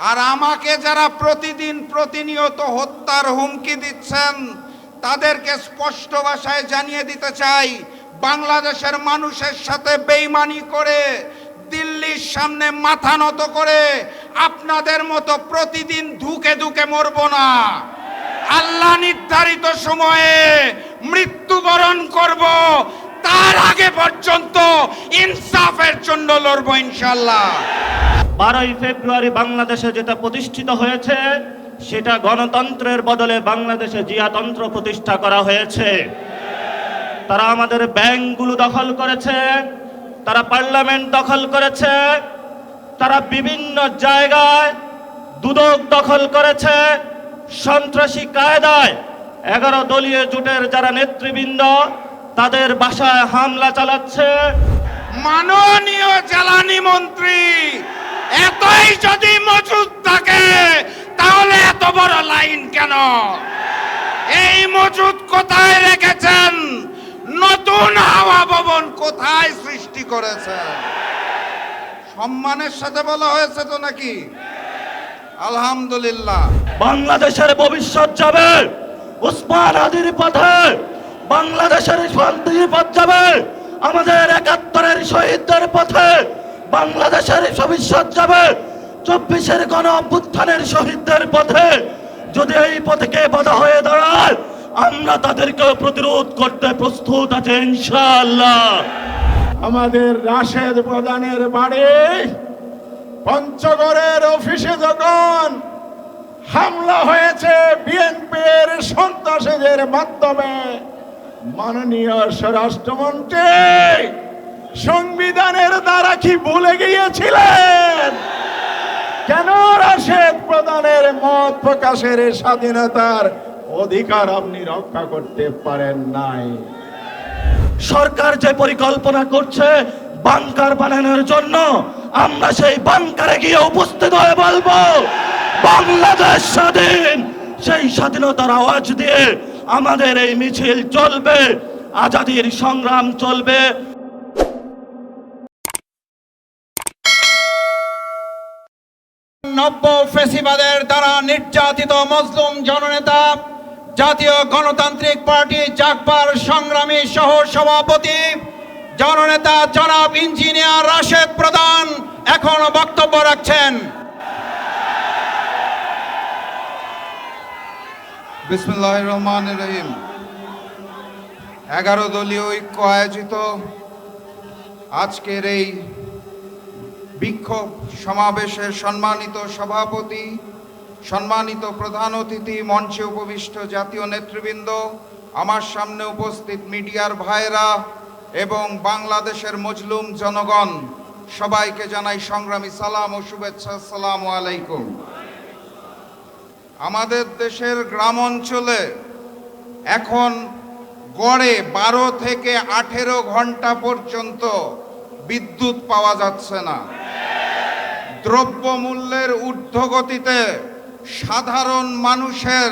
আর আমাকে যারা প্রতিদিন প্রতিনিয়ত হত্যার হুমকি দিচ্ছেন তাদেরকে স্পষ্ট ভাষায় জানিয়ে দিতে চাই, বাংলাদেশের মানুষের সাথে বেইমানি করে দিল্লির সামনে মাথা নত করে আপনাদের মতো প্রতিদিন ধুকে ধুকে মরব না। আল্লাহ নির্ধারিত সময়ে মৃত্যুবরণ করব, তার আগে পর্যন্ত ইনসাফের জন্য লড়ব ইনশাআল্লাহ। 12ই ফেব্রুয়ারি বাংলাদেশে যেটা প্রতিষ্ঠিত হয়েছে সেটা গণতন্ত্রের বদলে বাংলাদেশে জিয়াতন্ত্র প্রতিষ্ঠা করা হয়েছে। তারা আমাদের ব্যাংকগুলো দখল করেছে, তারা পার্লামেন্ট দখল করেছে, তারা বিভিন্ন জায়গায় দুদক দখল করেছে, সন্ত্রাসী কায়দায় 11 দলীয় জোটের যারা নেতৃবৃন্দ তাদের বাসায় হামলা চালাচ্ছে। মাননীয় জ্বালানি মন্ত্রী এতই যদি মজুদ থাকে তাহলে এত বড় লাইন কেন? এই মজুদ কোথায় রেখেছেন? নতুন হাওয়া ভবন কোথায় সৃষ্টি করেছেন? সম্মানের সাথে বলা হয়েছে তো নাকি? আলহামদুলিল্লাহ। বাংলাদেশের ভবিষ্যৎ যাবে ওসমান হাদির পথে, বাংলাদেশের শান্তির পথ যাবে আমাদের 71-এর শহীদদের পথে, বাংলাদেশের ভবিষ্যৎ যাবে 24-এর গণ অভ্যুত্থানের শহীদদের পথে। যদি এই পথে বাধা হয়ে দাঁড়ায় আমরা তাদেরকে প্রতিরোধ করতে প্রস্তুত আছে ইনশাআল্লাহ। আমাদের রাশেদ প্রধানের বাড়ি পঞ্চগড়ের অফিসে যখন হামলা হয়েছে বিএনপির সন্ত্রাসীদের মাধ্যমে, মাননীয় স্বরাষ্ট্রমন্ত্রী সংবিধানের দ্বারা কি ভুলে গিয়েছিলেন? কেন রাশেদ প্রধানের মত প্রকাশের স্বাধীনতার অধিকার আপনি রক্ষা করতে পারেন নাই? সরকার যে পরিকল্পনা করছে বাংকার বানানোর জন্য, আমরা সেই বাংকারে গিয়ে উপস্থিত হয়ে বলবো বাংলাদেশ স্বাধীন। সেই স্বাধীনতার আওয়াজ দিয়ে আমাদের এই মিছিল চলবে, আজাদির সংগ্রাম চলবে। নব্য ফ্যাসিবাদের দ্বারা নির্যাতিত মজলুম জননেতা জাতীয় গণতান্ত্রিক পার্টি জাগবার সংগ্রামী সহ সভাপতি জননেতা জনাব ইঞ্জিনিয়ার রাশেদ প্রধান এখন বক্তব্য রাখছেন। বিসমিল্লাহির রহমানির রহিম। 11 দলীয় ঐক্য আয়োজিত আজকের এই বিক্ষোভ সমাবেশের সম্মানিত সভাপতি, সম্মানিত প্রধান অতিথি, মঞ্চে উপবিষ্ট জাতীয় নেতৃবৃন্দ, আমার সামনে উপস্থিত মিডিয়ার ভাইরা এবং বাংলাদেশের মজলুম জনগণ, সবাইকে জানাই সংগ্রামী সালাম ও শুভেচ্ছা। আসসালামু আলাইকুম। আমাদের দেশের গ্রাম অঞ্চলে এখন গড়ে 12 থেকে 18 ঘন্টা পর্যন্ত বিদ্যুৎ পাওয়া যাচ্ছে না। দ্রব্যমূল্যের ঊর্ধ্বগতিতে সাধারণ মানুষের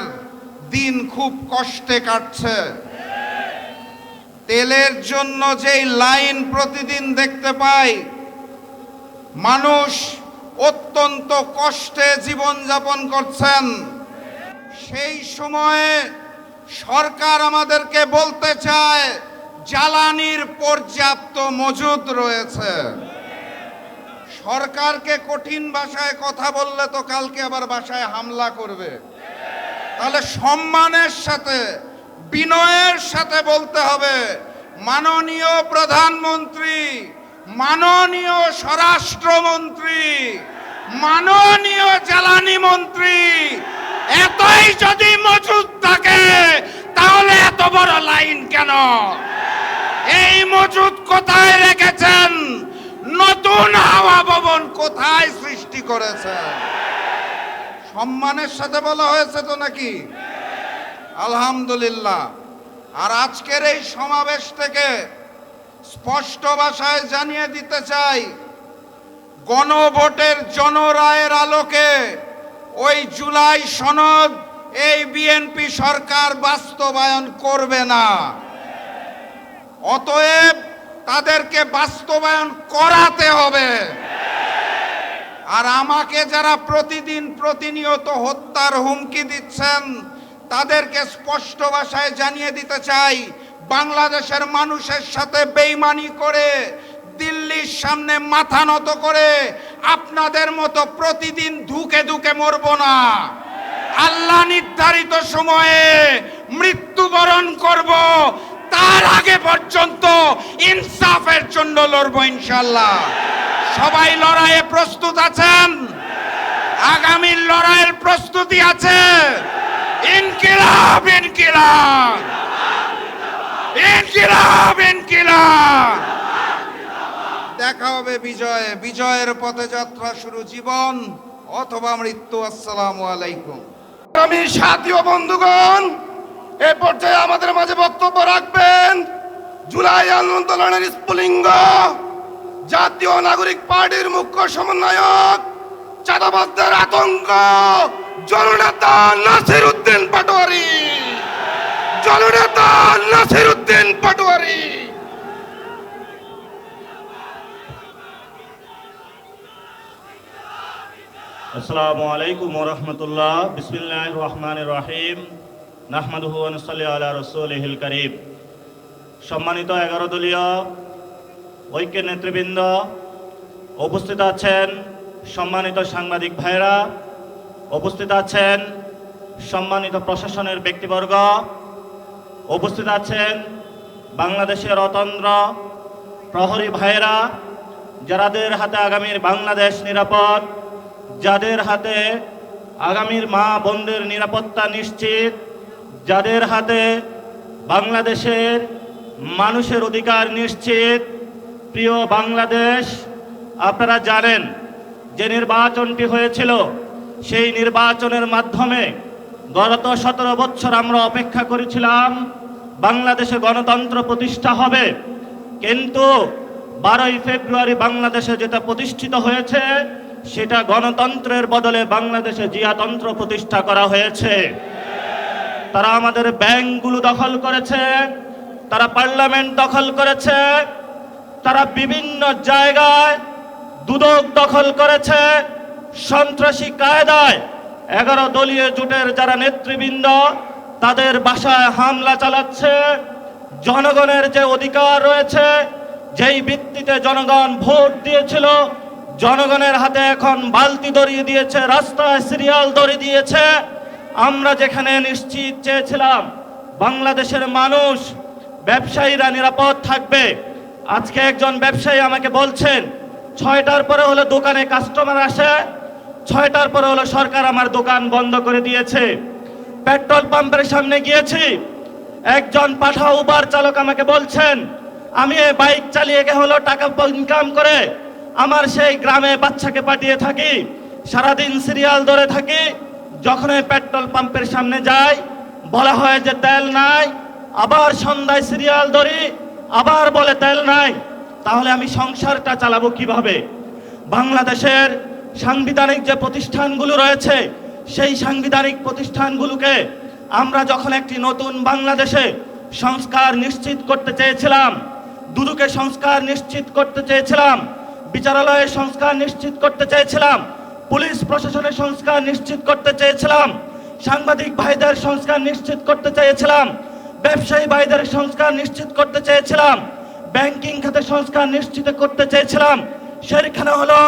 দিন খুব কষ্টে কাটছে। তেলের জন্য যেই লাইন প্রতিদিন দেখতে পাই, মানুষ অত্যন্ত কষ্টে জীবনযাপন করছেন। সেই সময়ে সরকার আমাদেরকে বলতে চায় জ্বালানির পর্যাপ্ত মজুদ রয়েছে। সরকারকে কঠিন ভাষায় কথা বললে তো কালকে আবার বাসায় হামলা করবে। তাহলে সম্মানের সাথে, বিনয়ের সাথে বলতে হবে, মাননীয় প্রধানমন্ত্রী, মাননীয় স্বরাষ্ট্রমন্ত্রী, মাননীয় জ্বালানি মন্ত্রী, এতই যদি মজুদ থাকে তাহলে এত বড় লাইন কেন? এই মজুদ কোথায় রেখেছেন? নতুন হাওয়া ভবন কোথায় সৃষ্টি করেছেন? সম্মানের সাথে বলা হয়েছে তো নাকি? আলহামদুলিল্লাহ। আর আজকের এই সমাবেশ থেকে স্পষ্ট ভাষায় জানিয়ে দিতে চাই, গণভোটের জনরায়ের আলোকে ওই জুলাই সনদ এই বিএনপি সরকার বাস্তবায়ন করবে না। অতএব তাদেরকে বাস্তবায়ন করাতে হবে। আর আমাকে যারা প্রতিদিন প্রতিনিয়ত হত্যার হুমকি দিচ্ছেন তাদেরকে স্পষ্ট ভাষায় জানিয়ে দিতে চাই, বাংলাদেশের মানুষের সাথে বেইমানি করে দিল্লির সামনে মাথা নত করে আপনাদের মতো প্রতিদিন ধুকে ধুকে মরব না। আল্লাহ নির্ধারিত সময়ে মৃত্যুবরণ করব, তার আগে পর্যন্ত ইনসাফের জন্য লড়বো ইনশাল্লাহ। সবাই লড়াইয়ে প্রস্তুত আছেন? আগামীর লড়াইয়ের প্রস্তুতি আছে? ইনকিলাব ইনকিলাব ইনকিলাব ইনকিলাব। দেখা হবে বিজয়ে। বিজয়ের পথে যাত্রা শুরু জীবন অথবা মৃত্যু। আসসালামু আলাইকুম। আমি সাথী ও বন্ধুগণ, এ পর্যায়ে আমাদের মাঝে বক্তব্য রাখবেন জুলাই আন্দোলনের স্ফুলিঙ্গ জাতীয় নাগরিক পার্টির মুখ্য সমন্বয়ক, চাঁদাবাজদের আতঙ্ক জননেতা নাসির উদ্দিন পাটোয়ারি। জননেতা নাসির উদ্দিন পাটোয়ারি। আসসালামু আলাইকুম ওয়া রাহমাতুল্লাহ। বিসমিল্লাহির রহমানির রহিম। নাহমাদুহু ওয়া নুসাল্লি আলা রাসূলিহিল কারীম। সম্মানিত 11 দলীয় ঐক্যের নেতৃবৃন্দ, উপস্থিত আছেন সম্মানিত সাংবাদিক ভাইরা, উপস্থিত আছেন সম্মানিত প্রশাসনের ব্যক্তিবর্গ, উপস্থিত আছেন বাংলাদেশের অতন্দ্র প্রহরী ভাইরা, যাদের হাতে আগামীর বাংলাদেশ নিরাপদ, যাদের হাতে আগামীর মা বোনদের নিরাপত্তা নিশ্চিত, যাদের হাতে বাংলাদেশের মানুষের অধিকার নিশ্চিত। প্রিয় বাংলাদেশ, আপনারা জানেন যে নির্বাচনটি হয়েছিল, সেই নির্বাচনের মাধ্যমে গত 17 বছর আমরা অপেক্ষা করেছিলাম বাংলাদেশে গণতন্ত্র প্রতিষ্ঠা হবে, কিন্তু 12ই ফেব্রুয়ারি বাংলাদেশে যেটা প্রতিষ্ঠিত হয়েছে সেটা গণতন্ত্রের বদলে বাংলাদেশে জিয়াতন্ত্র প্রতিষ্ঠা করা হয়েছে। তারা আমাদের ব্যাংকগুলো দখল করেছে, তারা পার্লামেন্ট দখল করেছে, তারা বিভিন্ন জায়গায় দুদক দখল করেছে। সন্ত্রাসী কায়দায় 11 দলীয় জোটের যারা নেতৃবৃন্দ তাদের বাসায় হামলা চালাচ্ছে। জনগণের যে অধিকার রয়েছে, যেই ভিত্তিতে জনগণ ভোট দিয়েছিল, জনগণের হাতে এখন বালতি ধরিয়ে দিয়েছে, রাস্তায় সিরিয়াল ধরিয়ে দিয়েছে। আমরা যেখানে নিশ্চিত চেয়েছিলাম বাংলাদেশের মানুষ, ব্যবসায়ীরা নিরাপদ থাকবে, আজকে একজন ব্যবসায়ী আমাকে বলছেন 6টার পরে হলো দোকানে কাস্টমার আসে, 6টার পরে হলো সরকার আমার দোকান বন্ধ করে দিয়েছে। পেট্রোল পাম্পের সামনে গিয়েছি, একজন পাঠা উবার চালক আমাকে বলছেন আমি এই বাইক চালিয়ে হলো টাকা ইনকাম করে আমার সেই গ্রামে বাচ্চাকে পাঠিয়ে থাকি, সারাদিন সিরিয়াল ধরে থাকি, যখন পেট্রোল পাম্পের সামনে যাই বলা হয় যে তেল নাই, আবার সন্ধ্যায় সিরিয়াল ধরি, আবার বলে তেল নাই। তাহলে আমি সংসারটা চালাবো কিভাবে? বাংলাদেশের সাংবিধানিক যে প্রতিষ্ঠানগুলো রয়েছে, সেই সাংবিধানিক প্রতিষ্ঠানগুলোকে আমরা যখন একটি নতুন বাংলাদেশে সংস্কার নিশ্চিত করতে চেয়েছিলাম, দুদকে সংস্কার নিশ্চিত করতে চেয়েছিলাম, বিচারালয়ের সংস্কার নিশ্চিত করতে চেয়েছিলাম, পুলিশ প্রশাসনের সংস্কার নিশ্চিত করতে চেয়েছিলাম, সাংবাদিক ভাইদের সংস্কার নিশ্চিত করতে চেয়েছিলাম, ব্যবসায়ী ভাইদের সংস্কার নিশ্চিত করতে চেয়েছিলাম, ব্যাংকিং খাতে সংস্কার নিশ্চিত করতে চেয়েছিলাম, সেখানে হলো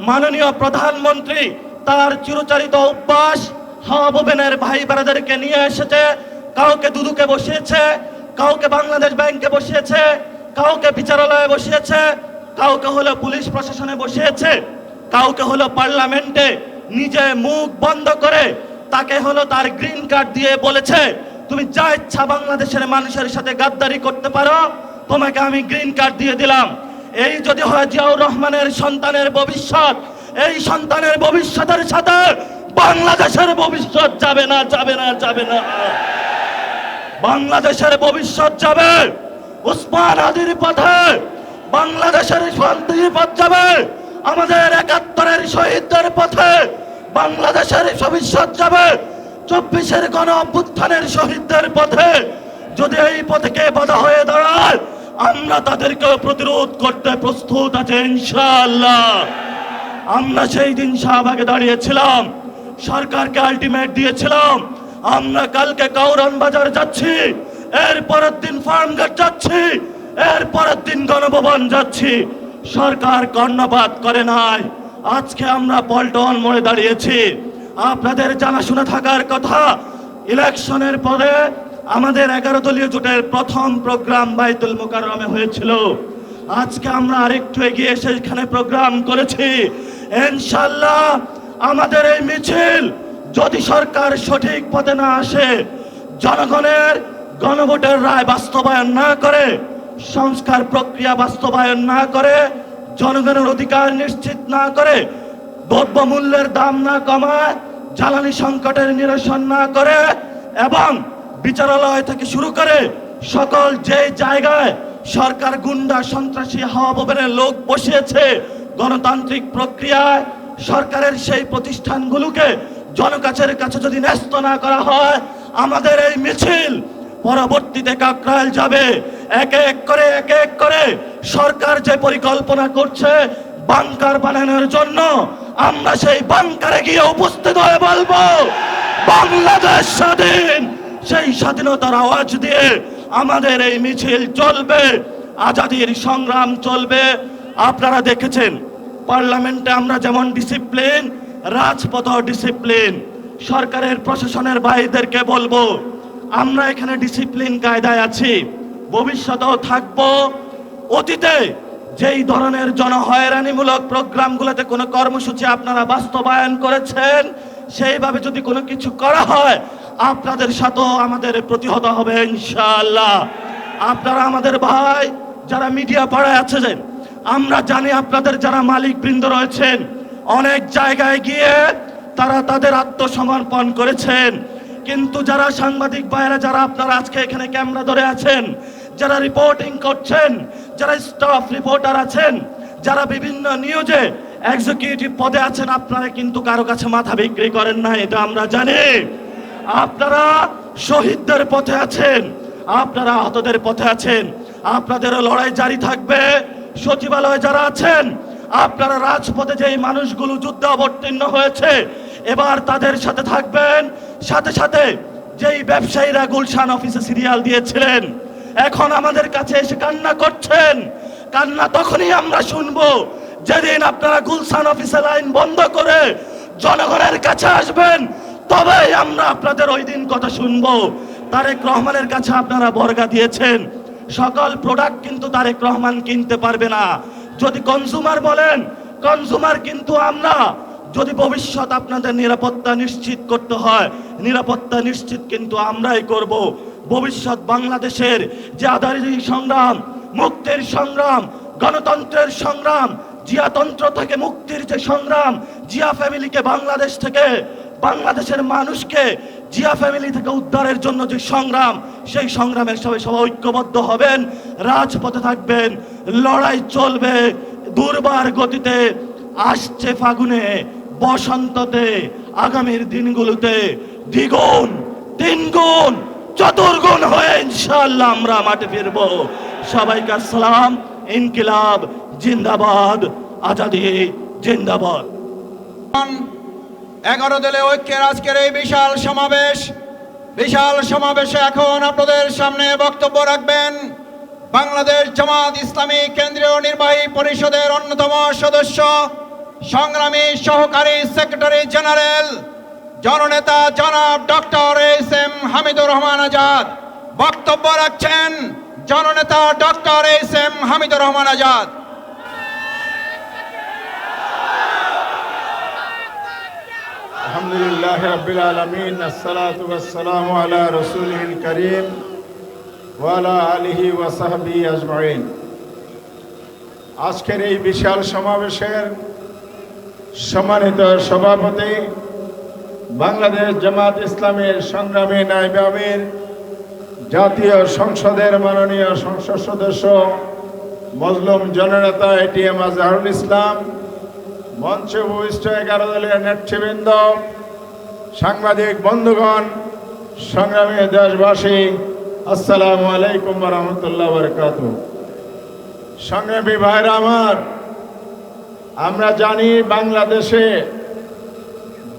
মাননীয় প্রধানমন্ত্রী তার চিরচারিত অভ্যাস হাওয়াবেনের ভাই বোনেদেরকে নিয়ে এসেছে, কাউকে দুদুকে বসিয়েছে, কাউকে বাংলাদেশ ব্যাংকে বসিয়েছে, কাউকে বিচারালয়ে বসিয়েছে, কাউকে হলো পুলিশ প্রশাসনে বসিয়েছে, কাউকে হলো পার্লামেন্টে নিজে মুখ বন্ধ করে তাকে হলো তার গ্রিন কার্ড দিয়ে বলেছে তুমি যা ইচ্ছা বাংলাদেশের মানুষের সাথে গাদ্দারি করতে পারো, তোমাকে আমি গ্রিন কার্ড দিয়ে দিলাম। এই যদি হয় জিয়াউর রহমানের সন্তানের ভবিষ্যৎ, এই সন্তানের ভবিষ্যতের সাথে বাংলাদেশের ভবিষ্যৎ যাবে না, যাবে না, যাবে না। বাংলাদেশের ভবিষ্যৎ যাবে ওসমান হাদির পথে, বাংলাদেশের শান্তির পথ যাবে আমাদের 71-এর শহীদদের পথে, বাংলাদেশের ভবিষ্যৎ যাবে 24-এর গণ অভ্যুত্থানের শহীদদের পথে। যদি এই পথে বাধা হয়ে দাঁড়ায়, আমরা তাদেরকে প্রতিরোধ করতে প্রস্তুত আছে ইনশাআল্লাহ। আমরা সেই দিন শাহবাগে দাঁড়িয়েছিলাম, সরকারকে আলটিমেট দিয়েছিলাম আমরা কালকে কাউরান বাজার যাচ্ছি, এর পরের দিন ফার্মগেট যাচ্ছি, এর পরের দিন গণভবন যাচ্ছি। সরকার কর্ণপাত করে নাই। আজকে আমরা পল্টন মোড়ে দাঁড়িয়েছি। আপনাদের জানাশোনা থাকার কথা, ইলেকশনের পরে আমাদের 11 দলীয় জোটের প্রথম প্রোগ্রাম বাইতুল মোকাররমে হয়েছিল। আজকে আমরা আরেকটু এগিয়ে সেখানে প্রোগ্রাম করেছি। ইনশাআল্লাহ আমাদের এই মিছিল যদি সরকার সঠিক পথে না আসে, জনগণের গণভোটের রায় বাস্তবায়ন না করে, সংস্কার প্রক্রিয়া বাস্তবায়ন না করে, জনগণের অধিকার নিশ্চিত না করে, দ্রব্যমূল্যের দাম না কমায়, জ্বালানি সংকটের নিরসন না করে এবং বিচারালয় থেকে শুরু করে সকল যে জায়গায় সরকার গুন্ডা সন্ত্রাসী হাওয়া ভবনের লোক বসিয়েছে, গণতান্ত্রিক প্রক্রিয়ায় সরকারের সেই প্রতিষ্ঠানগুলোকে জনগণের কাছে যদি ন্যস্ত না করা হয়, আমাদের এই মিছিল পরবর্তীতে কাকরাইল যাবে। এক এক করে সরকার যে পরিকল্পনা করছে বাংকার বানানোর জন্য, আমরা সেই বাংকারে গিয়ে উপস্থিত হয়ে বলবো বাংলাদেশ স্বাধীন। সেই স্বাধীনতার আওয়াজ দিয়ে আমাদের এই মিছিল চলবে, আজাদির সংগ্রাম চলবে। আপনারা দেখেছেন পার্লামেন্টে আমরা যেমন ডিসিপ্লিন, রাজপথ ডিসিপ্লিন। সরকারের প্রশাসনের ভাইদেরকে বলবো আমরা এখানে ডিসিপ্লিন কায়দায় আছি, ভবিষ্যতেও থাকবো। অতীতে যেই ধরনের জনহয়রানিমূলক প্রোগ্রামগুলোতে কোনো কর্মসূচি আপনারা বাস্তবায়ন করেছেন, সেইভাবে যদি কোনো কিছু করা হয় আপনাদের সাথেও আমাদের প্রতিহত হবে ইনশাআল্লাহ। আপনারা আমাদের ভাই যারা মিডিয়া পাড়ায় আছেন, আমরা জানি আপনাদের যারা মালিক বৃন্দ রয়েছেন অনেক জায়গায় গিয়ে তারা তাদের আত্মসমর্পণ করেছেন, কিন্তু যারা সাংবাদিক ভাইরা যারা আপনারা আজকে এখানে ক্যামেরা ধরে আছেন, যারা রিপোর্টিং করছেন, যারা স্টাফ রিপোর্টার আছেন, যারা বিভিন্ন নিউজে এক্সিকিউটিভ পদে আছেন, আপনারা কিন্তু কারো কাছে মাথা বিক্রি করেন না, এটা আমরা জানি। আপনারা শহীদদের পথে আছেন, আপনারা আহতদের পথে আছেন, আপনাদেরও লড়াই জারি থাকবে। সচিবালয়ে যারা আছেন, আপনারা রাজপথে যেই মানুষগুলো যুদ্ধে অবতীর্ণ হয়েছে এবার তাদের সাথে থাকবেন। সাথে সাথে যেই ব্যবসায়ীরা গুলশান অফিসে সিরিয়াল দিয়েছিলেন এখন আমাদের কাছে এসে কান্না করছেন, কান্না তখনই আমরা শুনবো যেদিন আপনারা গুলশান অফিসে লাইন বন্ধ করে জনগণের কাছে আসবেন, তবেই আমরা আপনাদের ওই দিন কথা শুনবো। তারেক রহমানের কাছে আপনারা বর্গা দিয়েছেন, সকল প্রোডাক্ট কিন্তু তারেক রহমান কিনতে পারবে না। যদি কনজিউমার বলেন, কনজিউমার কিন্তু আমরা। যদি ভবিষ্যৎ আপনাদের নিরাপত্তা নিশ্চিত করতে হয়, নিরাপত্তা নিশ্চিত কিন্তু আমরাই করব। ভবিষ্যৎ বাংলাদেশের যে আজাদী সংগ্রাম, মুক্তির সংগ্রাম, গণতন্ত্রের সংগ্রাম, জিয়াতন্ত্র থেকে মুক্তির যে সংগ্রাম, জিয়া ফ্যামিলিকে বাংলাদেশ থেকে, বাংলাদেশের মানুষকে জিয়া ফ্যামিলি থেকে উদ্ধারের জন্য যে সংগ্রাম, সেই সংগ্রামের সবাই ঐক্যবদ্ধ হবেন, রাজপথে থাকবেন, লড়াই চলবে দুর্বার গতিতে। আসছে ফাগুনে, বসন্ততে, আগামীর দিনগুলোতে দ্বিগুণ, তিনগুণ, চতুর্গুণ হয়ে ইনশাআল্লাহ আমরা মাঠে ফিরব। সবাইকে আসসালাম। ইনকিলাব জিন্দাবাদ, আজাদি জিন্দাবাদ। 11 দলীয় ঐক্যের আজকের এই বিশাল সমাবেশে এখন আপনাদের সামনে বক্তব্য রাখবেন বাংলাদেশ জামাত ইসলামী কেন্দ্রীয় নির্বাহী পরিষদের অন্যতম সদস্য, সংগ্রামী সহকারী সেক্রেটারি জেনারেল, জননেতা জনাব ডক্টর এস.এম. হামিদুর রহমান আজাদ। বক্তব্য রাখছেন জননেতা ডক্টর এস.এম. হামিদুর রহমান আজাদ। আলহামদুলিল্লাহ রাব্বিল আলামিন, আসসালাতু ওয়াসসালামু আলা রাসূলিল কারীম ওয়া আলা আলিহি ওয়া সাহবিহি আজমাইন। আজকের এই বিশাল সমাবেশের সম্মানিত সভাপতি, বাংলাদেশ জামাত ইসলামের সংগ্রামী নায়েবে আমির, জাতীয় সংসদের মাননীয় সংসদ সদস্য, মজলুম জননেতা এটিএম আজহারুল ইসলাম, মঞ্চে উপবিষ্ট 11 দলীয় নেতৃবৃন্দ, সাংবাদিক বন্ধুগণ, সংগ্রামী দেশবাসী, আসসালামু আলাইকুম ওয়া রাহমাতুল্লাহি ওয়া বারাকাতুহু। সংগ্রামী ভাইরা আমার, আমরা জানি বাংলাদেশে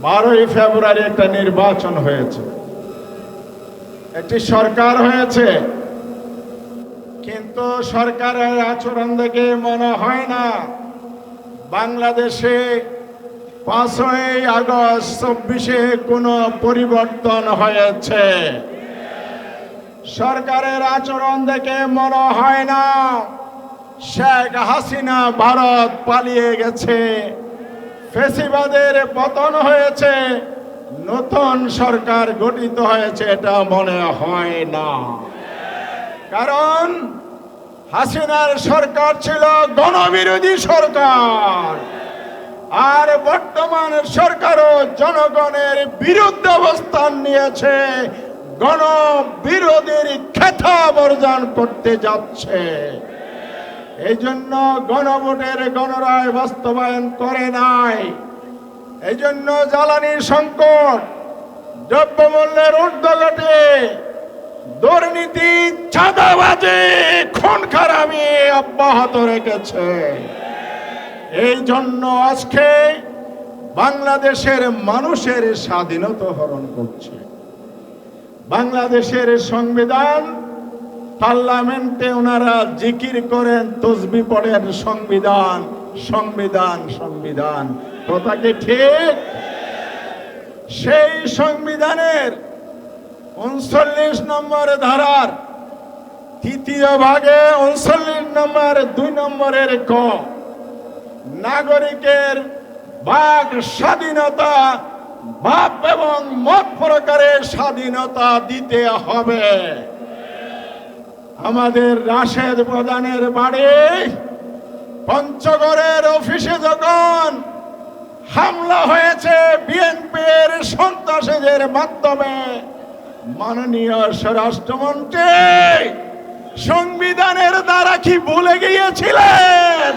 12ই ফেব্রুয়ারি একটা নির্বাচন হয়েছে, একটি সরকার হয়েছে, কিন্তু সরকারের আচরণ দেখে মনে হয় না বাংলাদেশে 5ই আগস্ট 24-এ কোনো পরিবর্তন হয়েছে। সরকারের আচরণ দেখে মনে হয় না শেখ হাসিনা ভারত পালিয়ে গেছে, ফ্যাসিবাদের পতন হয়েছে, নতুন সরকার গঠিত হয়েছে, এটা মনে হয় না। কারণ হাসিনার সরকার ছিল গণবিরোধী সরকার, আর বর্তমান সরকারও জনগণের বিরুদ্ধে অবস্থান নিয়েছে, গণবিরোধীর খেতাব অর্জন করতে যাচ্ছে। এই জন্য গণভোটের গণরায় বাস্তবায়ন করে নাই। এই জন্য জ্বালানি সংকট, দ্রব্যমূল্যের ঊর্ধ্বগতি, দুর্নীতি, চাঁদাবাজি, খুন খারাপি অব্যাহত রেখেছে। এই জন্য আজকে বাংলাদেশের মানুষের স্বাধীনতা হরণ করছে। বাংলাদেশের সংবিধান, পার্লামেন্টে ওনারা জিকির করেন, তসবিহ পড়েন, সংবিধান সংবিধান সংবিধান, কথা কি ঠিক? সেই সংবিধানের 39 নম্বর ধারার 3য় ভাগে 39 নম্বর 2 নম্বরের ক, নাগরিকের বাক স্বাধীনতা, ভাব এবং মত প্রকারের স্বাধীনতা দিতে হবে। আমাদের রাশেদ প্রধানের বাড়ি পঞ্চগড়ের অফিসে যখন হামলা হয়েছে বিএনপির সন্ত্রাসীদের মাধ্যমে, মাননীয় স্বরাষ্ট্রমন্ত্রী সংবিধানের দ্বারা কি ভুলে গিয়েছিলেন?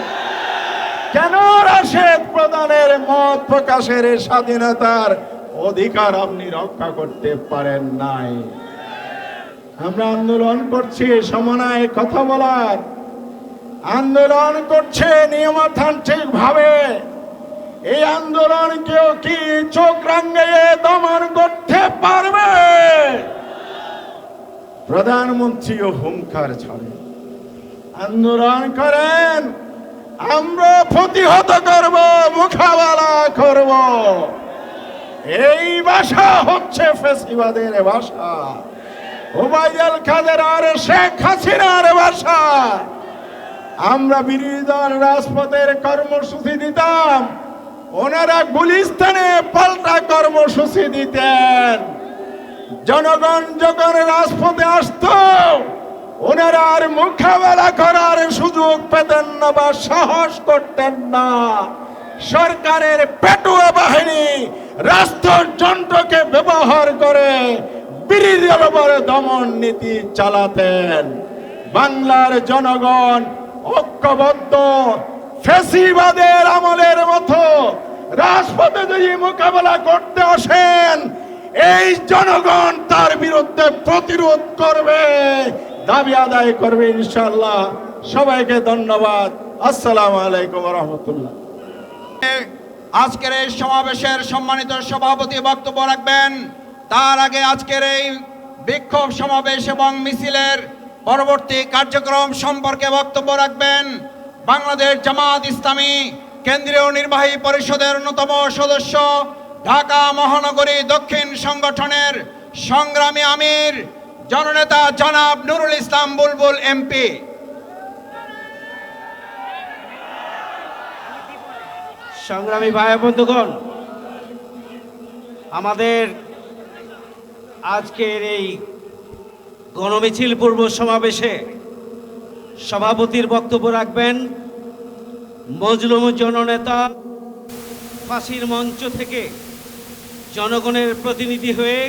কেন রাশেদ প্রধানের মত প্রকাশের স্বাধীনতার অধিকার আপনি রক্ষা করতে পারেন নাই? আমরা আন্দোলন করছি সমন্বয়ে কথা বলার, আন্দোলন করছে নিয়মতান্ত্রিক ভাবে। এই আন্দোলন কেউ কি চোখ রাঙিয়ে দমন করতে পারবে? প্রধানমন্ত্রীও হুঙ্কার ছাড়ে, আন্দোলন করেন, আমরা প্রতিহত করব, মোকাবেলা করব। এই ভাষা হচ্ছে ফ্যাসিবাদের ভাষা, ওবায়দুল কাদের আর শেখ হাসিনার ভাষা। আমরা বিরোধী দল রাজপথের কর্মসূচি দিতাম, ওনারা গুলিস্তানে পাল্টা কর্মসূচি দিতেন। জনগণ যখন রাজপথে আসত, ওনারা আর মোকাবেলা করার সুযোগ পেতেন না বা সাহস করতেন না। সরকারের পেটুয়া বাহিনী রাষ্ট্রযন্ত্রকে ব্যবহার করে বিরোধী দলের দমন নীতি চালাতেন। বাংলার জনগণ ঐক্যবদ্ধ, ফ্যাসিবাদের আমলের মতো রাজপথে যদি মোকাবেলা করতে আসেন, এই জনগণ তার বিরুদ্ধে প্রতিরোধ করবে, দাবি আদায় করবে ইনশাআল্লাহ। সবাইকে ধন্যবাদ। আসসালামু আলাইকুম ওয়া রাহমাতুল্লাহ। আজকের এই সমাবেশের সম্মানিত সভাপতি বক্তব্য রাখবেন। তার আগে আজকের এই বিক্ষোভ সমাবেশ এবং মিছিলের পরবর্তী কার্যক্রম সম্পর্কে বক্তব্য রাখবেন বাংলাদেশ জামাত ইসলামী কেন্দ্রীয় নির্বাহী পরিষদের অন্যতম সদস্য, ঢাকা মহানগরী দক্ষিণ সংগঠনের সংগ্রামী আমির জননেতা জনাব নুরুল ইসলাম বুলবুল এমপি। সংগ্রামী ভাই বন্ধুগণ, আমাদের আজকের এই গণমিছিল পূর্ব সমাবেশে সভাপতির বক্তব্য রাখবেন মজলুম জননেতা, ফাঁসির মঞ্চ থেকে জনগণের প্রতিনিধি হয়ে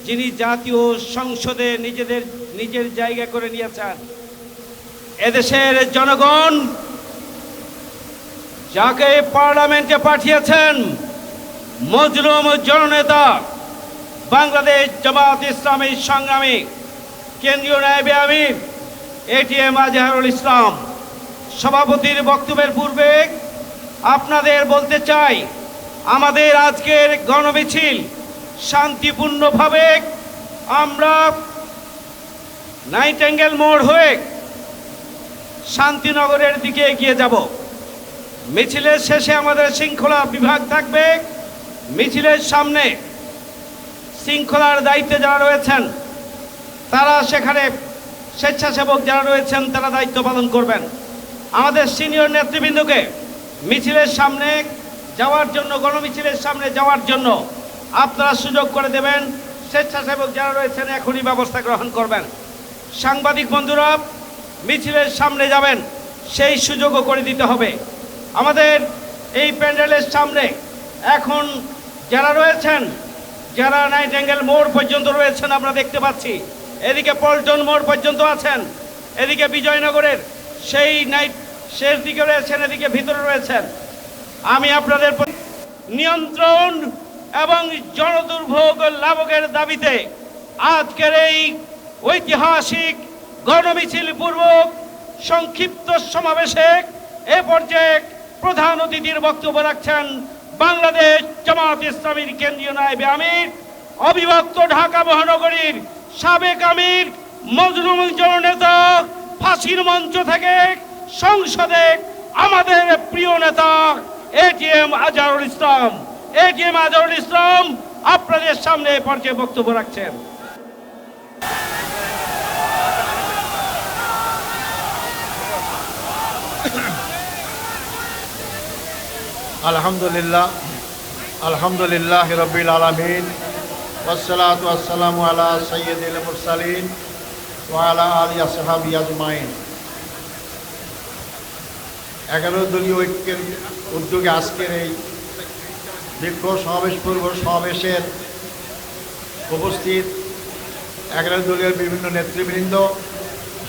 যিনি জাতীয় সংসদে নিজের জায়গা করে নিয়েছেন। এদেশের জনগণ যাকে পার্লামেন্টে পাঠিয়েছেন, মজলুম জননেতা, বাংলাদেশ জামাত ইসলামী সংগ্রামী কেন্দ্রীয় নায়েবে আমির এটিএম আজহারুল ইসলাম। সভাপতির বক্তব্যের পূর্বে আপনাদের বলতে চাই, আমাদের আজকের গণমিছিল শান্তিপূর্ণভাবে আমরা নাইটেঙ্গেল মোড় হয়ে শান্তিনগরের দিকে এগিয়ে যাব। মিছিলের শেষে আমাদের শৃঙ্খলা বিভাগ থাকবে। মিছিলের সামনে শৃঙ্খলার দায়িত্বে যারা রয়েছেন তারা সেখানে, স্বেচ্ছাসেবক যারা রয়েছেন তারা দায়িত্ব পালন করবেন। আমাদের সিনিয়র নেতৃবৃন্দকে মিছিলের সামনে যাওয়ার জন্য, গণমিছিলের সামনে যাওয়ার জন্য আপনারা সুযোগ করে দেবেন। স্বেচ্ছাসেবক যারা রয়েছেন এখনই ব্যবস্থা গ্রহণ করবেন। সাংবাদিক বন্ধুরা মিছিলের সামনে যাবেন, সেই সুযোগও করে দিতে হবে। আমাদের এই প্যান্ডেলের সামনে এখন যারা রয়েছেন, যারা নাইটেঙ্গেল মোড় পর্যন্ত রয়েছেন আমরা দেখতে পাচ্ছি, এদিকে পল্টন মোড় পর্যন্ত আছেন, এদিকে বিজয়নগরের সেই শেষ দিকে রয়েছেন, এদিকে ভিতরে রয়েছেন। আমি আপনাদের নিয়ন্ত্রণ এবং জনদুর্ভোগ লাভের দাবিতে আজকের এই ঐতিহাসিক গণমিছিল পূর্বক সংক্ষিপ্ত সমাবেশে এ পর্যায়ে প্রধান অতিথির বক্তব্য রাখছেন বাংলাদেশ জামাত ইসলামীর কেন্দ্রীয় নায়েবে আমির, অবিভক্ত ঢাকা মহানগরীর সাবেক আমির, মজলুম জননেতা, ফাঁসির মঞ্চ থেকে সংসদে আমাদের প্রিয় নেতা এটিএম আজহারুল ইসলাম। এটিএম আজহারুল ইসলাম আপনাদের সামনে এ পর্যায়ে বক্তব্য রাখছেন। আলহামদুলিল্লাহ, আলহামদুলিল্লাহ রব্বিল আলামিন, ওয়াসসালাতু ওয়াসসালামু আলা সাইয়্যিদিল মুরসালিন ওয়া আলা আলিহি আসহাবি আজমাইন। 11 দলীয় ঐক্যের উদ্যোগে আজকের এই দীর্ঘ সমাবেশ পূর্ব সমাবেশের উপস্থিত 11 দলীয় বিভিন্ন নেতৃবৃন্দ,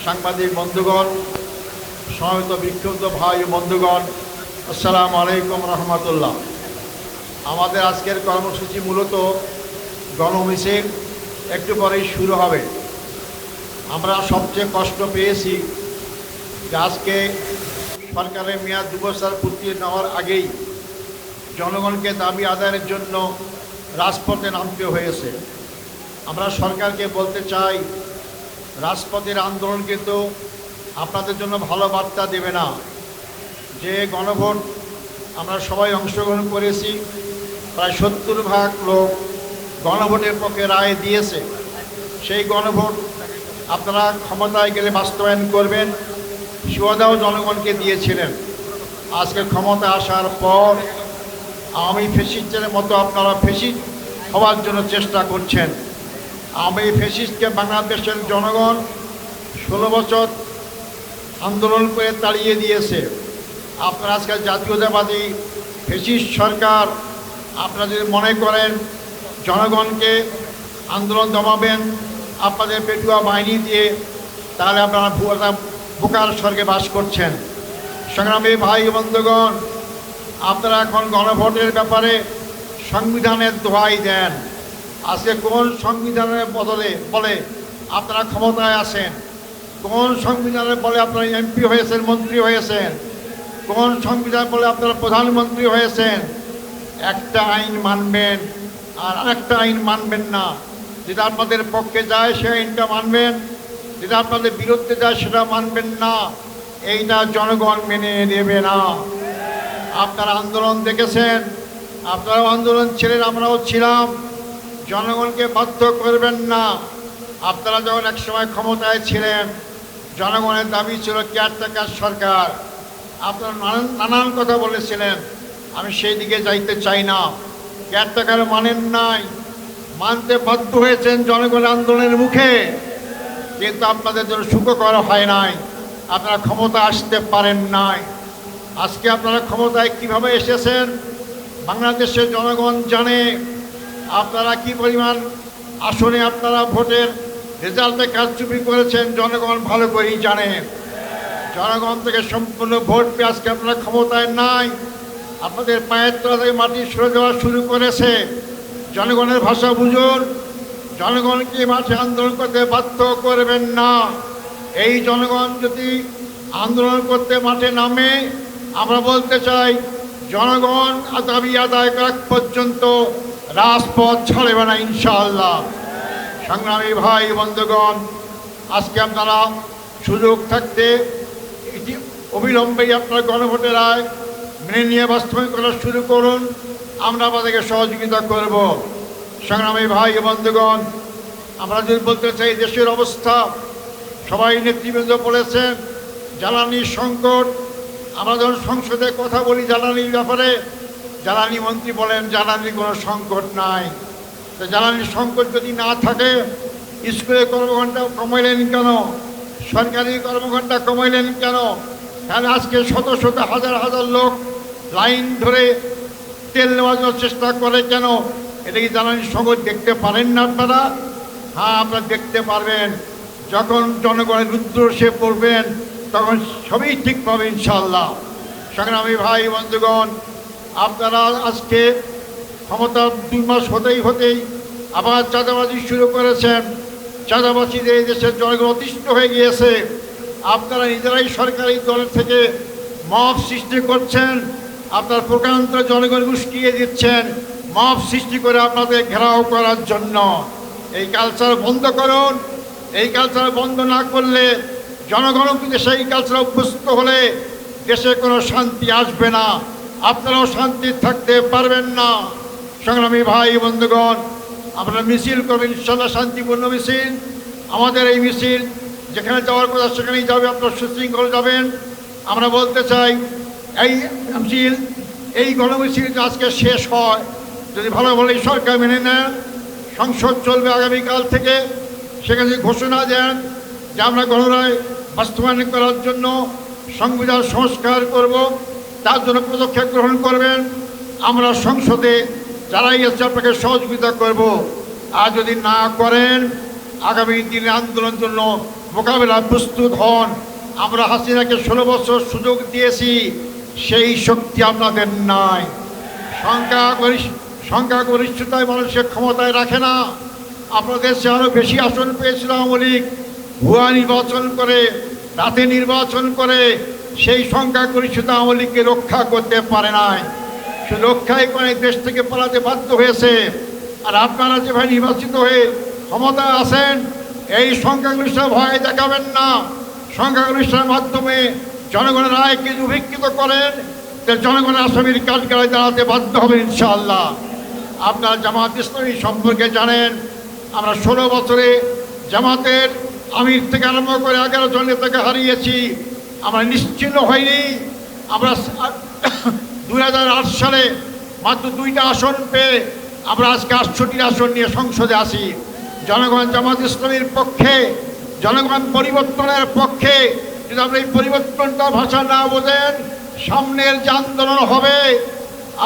সাংবাদিক বন্ধুগণ, সমবেত বিক্ষুব্ধ ভাই ও বন্ধুগণ, আসসালামু আলাইকুম রহমতুল্লাহ। আমাদের আজকের কর্মসূচি মূলত গণমিছিল, একটু পরেই শুরু হবে। আমরা সবচেয়ে কষ্ট পেয়েছি যে আজকে সরকারের মেয়াদ 2 বছর পূর্তি নেওয়ার আগেই জনগণকে দাবি আদায়ের জন্য রাজপথে নামতে হয়েছে। আমরা সরকারকে বলতে চাই, রাজপথের আন্দোলন কিন্তু আপনাদের জন্য ভালো বার্তা দেবে না। যে গণভোট আমরা সবাই অংশগ্রহণ করেছি, প্রায় 70% লোক গণভোটের পক্ষে রায় দিয়েছে। সেই গণভোট আপনারা ক্ষমতায় গেলে বাস্তবায়ন করবেন, সুবিধাও জনগণকে দিয়েছিলেন। আজকে ক্ষমতা আসার পর আওয়ামী ফ্যাসিস্টের মতো আপনারা ফ্যাসিস্ট হওয়ার জন্য চেষ্টা করছেন। আওয়ামী ফ্যাসিস্টকে বাংলাদেশের জনগণ 16 বছর আন্দোলন করে তাড়িয়ে দিয়েছে। আপনারা আজকে জাতীয়তাবাদী ফ্যাসিস্ট সরকার, আপনারা যদি মনে করেন জনগণকে আন্দোলন দমাবেন আপনাদের পেটুয়া বাহিনী দিয়ে, তাহলে আপনারা বোকার স্বর্গে বাস করছেন। সংগ্রামী ভাই বন্ধুগণ, আপনারা এখন গণভোটের ব্যাপারে সংবিধানের দোহাই দেন। আজকে কোন সংবিধানের বলে আপনারা ক্ষমতায় আছেন? কোন সংবিধানের বলে আপনারা এমপি হয়েছেন, মন্ত্রী হয়েছেন? কোন সংবিধান বলে আপনারা প্রধানমন্ত্রী হয়েছেন? একটা আইন মানবেন আর আরেকটা আইন মানবেন না। যেটা আপনাদের পক্ষে যায় সেই আইনটা মানবেন, যেটা আপনাদের বিরুদ্ধে যায় সেটা মানবেন না। এইটা জনগণ মেনে নেবে না। আপনারা আন্দোলন দেখেছেন, আপনারাও আন্দোলন ছিলেন, আমরাও ছিলাম। জনগণকে বাধ্য করবেন না। আপনারা যখন একসময় ক্ষমতায় ছিলেন, জনগণের দাবি ছিল কেয়ারটেকার সরকার। আপনারা নানান কথা বলেছিলেন, আমি সেই দিকে যাইতে চাই না। কেয়ারটেকার মানেন নাই, মানতে বাধ্য হয়েছেন জনগণের আন্দোলনের মুখে, কিন্তু আপনাদের জন্য সুখকর হয় নাই। আপনারা ক্ষমতা আসতে পারেন নাই। আজকে আপনারা ক্ষমতায় কিভাবে এসেছেন বাংলাদেশের জনগণ জানে। আপনারা কি পরিমাণ আসনে আপনারা ভোটের রেজাল্টে কারচুপি করেছেন জনগণ ভালো করেই জানে। জনগণ থেকে সম্পূর্ণ ভোট পেয়ে আজকে আপনারা ক্ষমতায় নাই। আপনাদের পায়ের তলা থেকে মাটি সরে দেওয়া শুরু করেছে। জনগণের ভাষা বুঝুন, জনগণকে মাঠে আন্দোলন করতে বাধ্য করবেন না। এই জনগণ যদি আন্দোলন করতে মাঠে নামে, আমরা বলতে চাই জনগণ দাবি আদায় করা পর্যন্ত রাজপথ ছাড়বে না ইনশাআল্লাহ। সংগ্রামী ভাই বন্ধুগণ, আজকে আপনারা সুযোগ থাকতে অবিলম্বেই আপনারা গণভোটের রায় মেনে নিয়ে বাস্তবায়ন করা শুরু করুন। আমরা আপনাদেরকে সহযোগিতা করব। সংগ্রামী ভাই বন্ধুগণ, আমরা যদি বলতে চাই দেশের অবস্থা, সবাই নেতৃবৃন্দ বলেছেন জ্বালানির সংকট। আমরা যখন সংসদে কথা বলি জ্বালানির ব্যাপারে, জ্বালানি মন্ত্রী বলেন জ্বালানির কোনো সংকট নাই। তো জ্বালানির সংকট যদি না থাকে, স্কুলের কর্মঘণ্টা কমাইলেন কেন? সরকারি কর্মঘণ্টা কমাইলেন কেন? তাহলে আজকে শত শত হাজার হাজার লোক লাইন ধরে তেল নেওয়ার জন্য চেষ্টা করে কেন? এটা কি জ্বালানির সংকট দেখতে পারেন না আপনারা? হ্যাঁ, আপনারা দেখতে পারবেন। যখন জনগণের রুদ্রসে পড়বেন তখন সবই ঠিক পাবে ইনশাআল্লাহ। সংগ্রামী ভাই বন্ধুগণ, আপনারা আজকে ক্ষমতা 2 মাস হতেই আবার চাঁদাবাজি শুরু করেছেন। চাঁদাবাজিতে এই দেশের জনগণ অতিষ্ঠ হয়ে গিয়েছে। আপনারা নিজেরাই সরকারি দলের থেকে মব সৃষ্টি করছেন, আপনার প্রকান্ত জনগণ উস্কিয়ে দিচ্ছেন মব সৃষ্টি করে আপনাদের ঘেরাও করার জন্য। এই কালচার বন্ধ করুন। এই কালচার বন্ধ না করলে জনগণও কিন্তু সেই কালচার অভ্যস্ত হলে দেশে কোনো শান্তি আসবে না, আপনারাও শান্তি থাকতে পারবেন না। সংগ্রামী ভাই বন্ধুগণ, আপনারা মিছিল করবেন ইনশাআল্লাহ, শান্তিপূর্ণ মিছিল। আমাদের এই মিছিল যেখানে যাওয়ার কথা সেখানেই যাবে, আপনারা সুশৃঙ্খল যাবেন। আমরা বলতে চাই এই মিছিল, এই গণমিছিল আজকে শেষ হয়, যদি ভালো ভালোই সরকার মেনে নেন, সংসদ চলবে আগামীকাল থেকে, সেখানে ঘোষণা দেন যে আমরা গণরায় বাস্তবায়ন করার জন্য সংবিধান সংস্কার করব, তার জন্য পদক্ষেপ গ্রহণ করবেন। আমরা সংসদে যারাই আছে আপনাকে সহযোগিতা করব। আর যদি না করেন, আগামী দিনে আন্দোলনের জন্য মোকাবেলা প্রস্তুত হন। আমরা হাসিনাকে 16 বছর সুযোগ দিয়েছি, সেই শক্তি আপনাদের নাই। সংখ্যাগরিষ্ঠতায় মানুষের ক্ষমতায় রাখে না। আপনাদের সে আরও বেশি আসন পেয়েছিল আওয়ামী লীগ, ভুয়া নির্বাচন করে, রাতে নির্বাচন করে সেই সংখ্যাগরিষ্ঠতা আওয়ামী লীগকে রক্ষা করতে পারে নাই। সে রক্ষাই করে দেশ থেকে পালাতে বাধ্য হয়েছে। আর আপনারা যেভাবে নির্বাচিত হয়ে ক্ষমতায় আছেন, এই সংখ্যাগরিষ্ঠতা ভয় দেখাবেন না। সংখ্যাগরিষ্ঠতার মাধ্যমে জনগণের রায়কে উপেক্ষিত করেন, জনগণের আসামির কাঠগড়ায় দাঁড়াতে বাধ্য হবে ইনশাআল্লাহ। আপনারা জামাত ইসলামী সম্পর্কে জানেন, আমরা 16 বছরে জামাতের আমির থেকে আরম্ভ করে 11 জন নেতাকে হারিয়েছি। আমরা নিশ্চিন্ন হইনি। আমরা 2008 সালে মাত্র 2টা আসন পেয়ে আমরা আজকে 68টি আসন নিয়ে সংসদে আসি। জনগণ জামাত ইসলামীর পক্ষে, জনগণ পরিবর্তনের পক্ষে। যদি আপনি এই পরিবর্তনটা ভাষা না বোঝেন, সামনের যে আন্দোলন হবে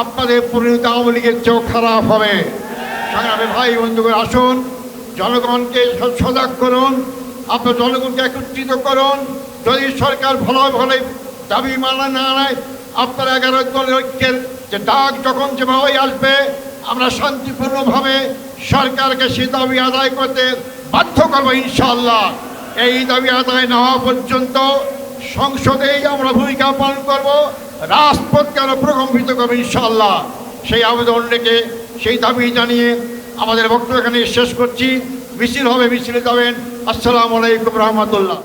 আপনাদের পরিণতি আওয়ামী লীগের চেয়েও খারাপ হবে। সংগ্রামী ভাই বন্ধুগণ, আসুন জনগণকে সজাগ করুন, আপনার জনগণকে একত্রিত করুন। যদি সরকার ভালো ভালো দাবি মানা না নেয়, আপনার 11 দলের ঐক্যের যে ডাক যখন যেভাবে আসবে, আমরা শান্তিপূর্ণভাবে সরকারকে সেই দাবি আদায় করতে বাধ্য করবো ইনশাআল্লাহ। এই দাবি আদায় না হওয়া পর্যন্ত সংসদেই আমরা ভূমিকা পালন করব, রাজপথকে আরো প্রকম্পিত করবো ইনশাআল্লাহ। সেই আবেদন রেখে, সেই দাবি জানিয়ে আমাদের বক্তব্য এখানে শেষ করছি। মিছিল হবে, মিছিলে যাবেন। আসসালামু আলাইকুম রহমতুল্লাহ।